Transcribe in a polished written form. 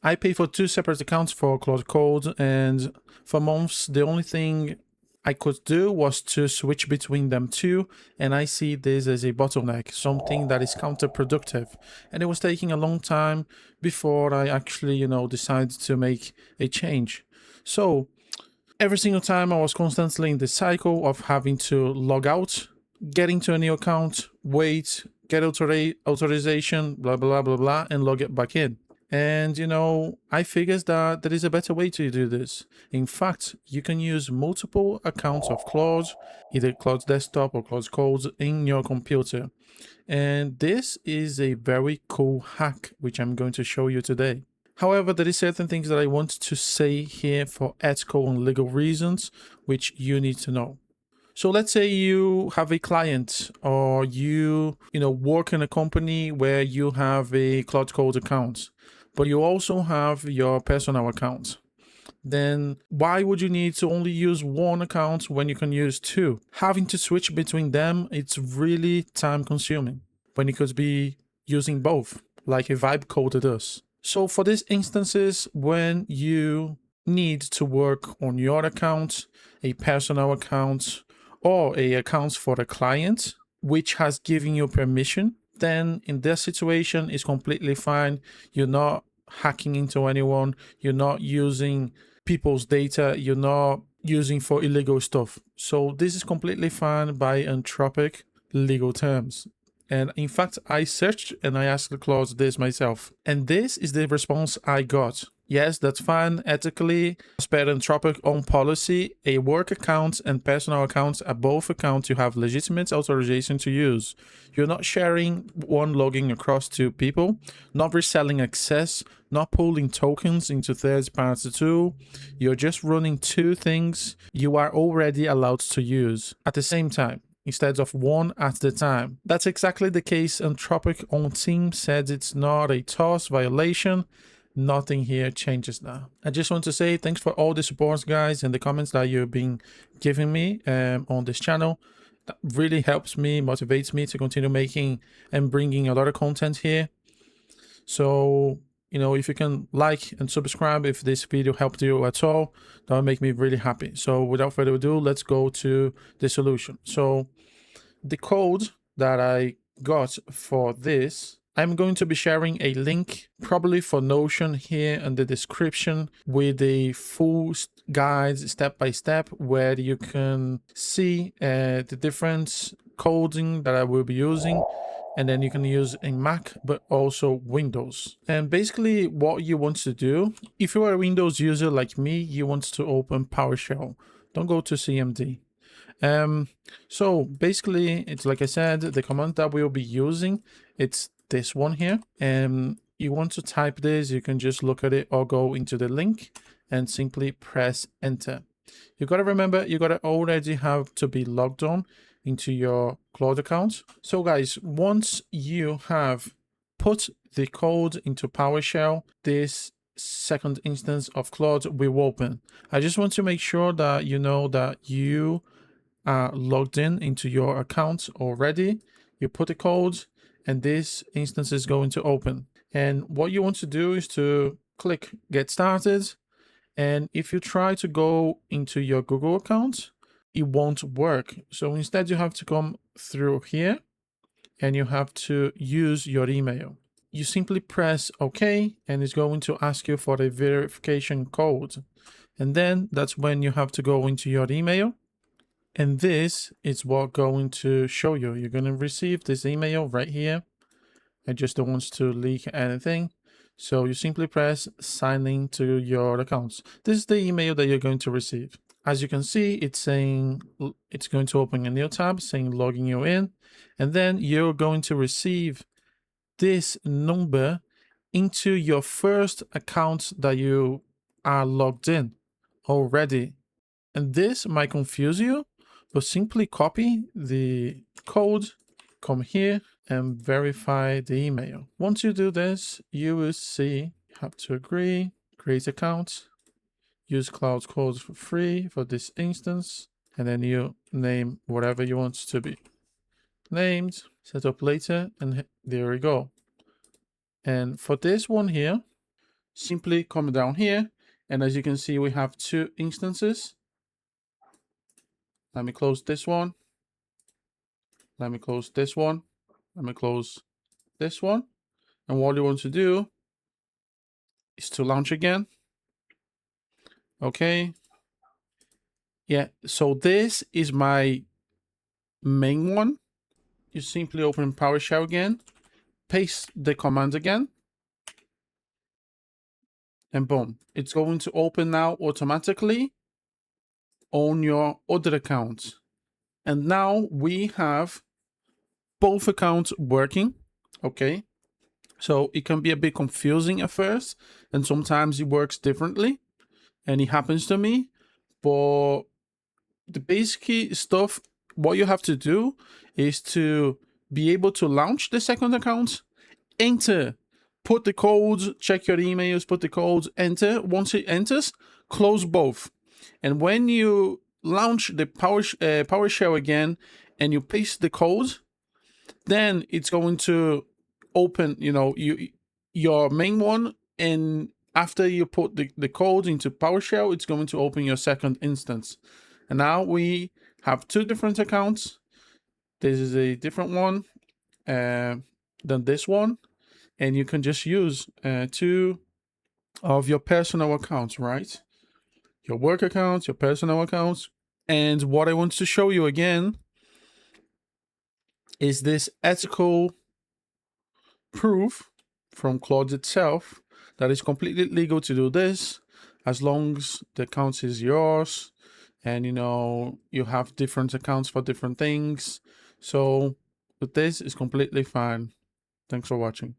I pay for 2 separate accounts for Claude Code, and for months, the only thing I could do was to switch between them two, and I see this as a bottleneck, something that is counterproductive. And it was taking a long time before I actually, decided to make a change. So every single time I was constantly in the cycle of having to log out, getting to a new account, wait, get authorization, blah, blah, blah, blah, and log it back in. And, I figured that there is a better way to do this. In fact, you can use multiple accounts of Claude, either Claude Desktop or Claude Code, in your computer. And this is a very cool hack, which I'm going to show you today. However, there is certain things that I want to say here for ethical and legal reasons, which you need to know. So let's say you have a client, or you work in a company where you have a Claude Code account, but you also have your personal account. Then why would you need to only use one account when you can use two? Having to switch between them, it's really time consuming when you could be using both, like a vibe coder does. So for these instances, when you need to work on your account, a personal account, or a account for the client, which has given you permission, then in this situation it's completely fine. You're not hacking into anyone, you're not using people's data, you're not using for illegal stuff. So this is completely fine by Anthropic legal terms. And in fact, I searched and I asked Claude this myself. And this is the response I got. Yes, that's fine. Ethically, as per Anthropic own policy, a work account and personal accounts are both accounts you have legitimate authorization to use. You're not sharing one logging across two people, not reselling access, not pulling tokens into third-party tool. You're just running two things you are already allowed to use at the same time, instead of one at the time. That's exactly the case. Anthropic own team said it's not a TOS violation. Nothing here changes now. I just want to say thanks for all the support, guys, and the comments that you've been giving me on this channel. That really helps me, motivates me to continue making and bringing a lot of content here. So, if you can like and subscribe if this video helped you at all, that would make me really happy. So without further ado, let's go to the solution. So the code that I got for this, I'm going to be sharing a link, probably for Notion, here in the description, with a full guide step by step where you can see the different coding that I will be using. And then you can use a Mac, but also Windows. And basically what you want to do, if you are a Windows user like me, you want to open PowerShell. Don't go to CMD. So basically, it's like I said, the command that we'll be using, it's this one here. And you want to type this, you can just look at it or go into the link and simply press enter. You got to remember, you got to already have to be logged on into your Claude account. So guys, once you have put the code into PowerShell, this second instance of Claude will open. I just want to make sure that you know that you are logged into your account already. You put the code and this instance is going to open. And what you want to do is to click get started. And if you try to go into your Google account, it won't work. So instead you have to come through here and you have to use your email. You simply press OK and it's going to ask you for a verification code. And then that's when you have to go into your email. And this is what going to show you. You're going to receive this email right here. I just don't want to leak anything. So you simply press sign in to your accounts. This is the email that you're going to receive. As you can see, it's saying it's going to open a new tab saying logging you in. And then you're going to receive this number into your first account that you are logged in already. And this might confuse you, but simply copy the code, come here and verify the email. Once you do this, you will see you have to agree, create account, use Claude Code for free for this instance, and then you name whatever you want to be named, set up later, and there we go. And for this one here, simply come down here, and as you can see, we have 2 instances. Let me close this one. Let me close this one. Let me close this one. And what you want to do is to launch again. Okay. Yeah, so this is my main one. You simply open PowerShell again, paste the command again, and boom, it's going to open now automatically on your other account. And now we have both accounts working. Okay, so it can be a bit confusing at first, and sometimes it works differently, and it happens to me. But the basic stuff, what you have to do is to be able to launch the second account, enter, put the codes, check your emails, put the codes, enter. Once it enters, close both. And when you launch the PowerShell again and you paste the code, then it's going to open, your main one, and after you put the code into PowerShell, it's going to open your second instance. And now we have 2 different accounts. This is a different one than this one, and you can just use 2 of your personal accounts, right? Your work accounts, your personal accounts. And what I want to show you again is this ethical proof from Claude itself that is completely legal to do this, as long as the account is yours and you have different accounts for different things. So with this, it's completely fine. Thanks for watching.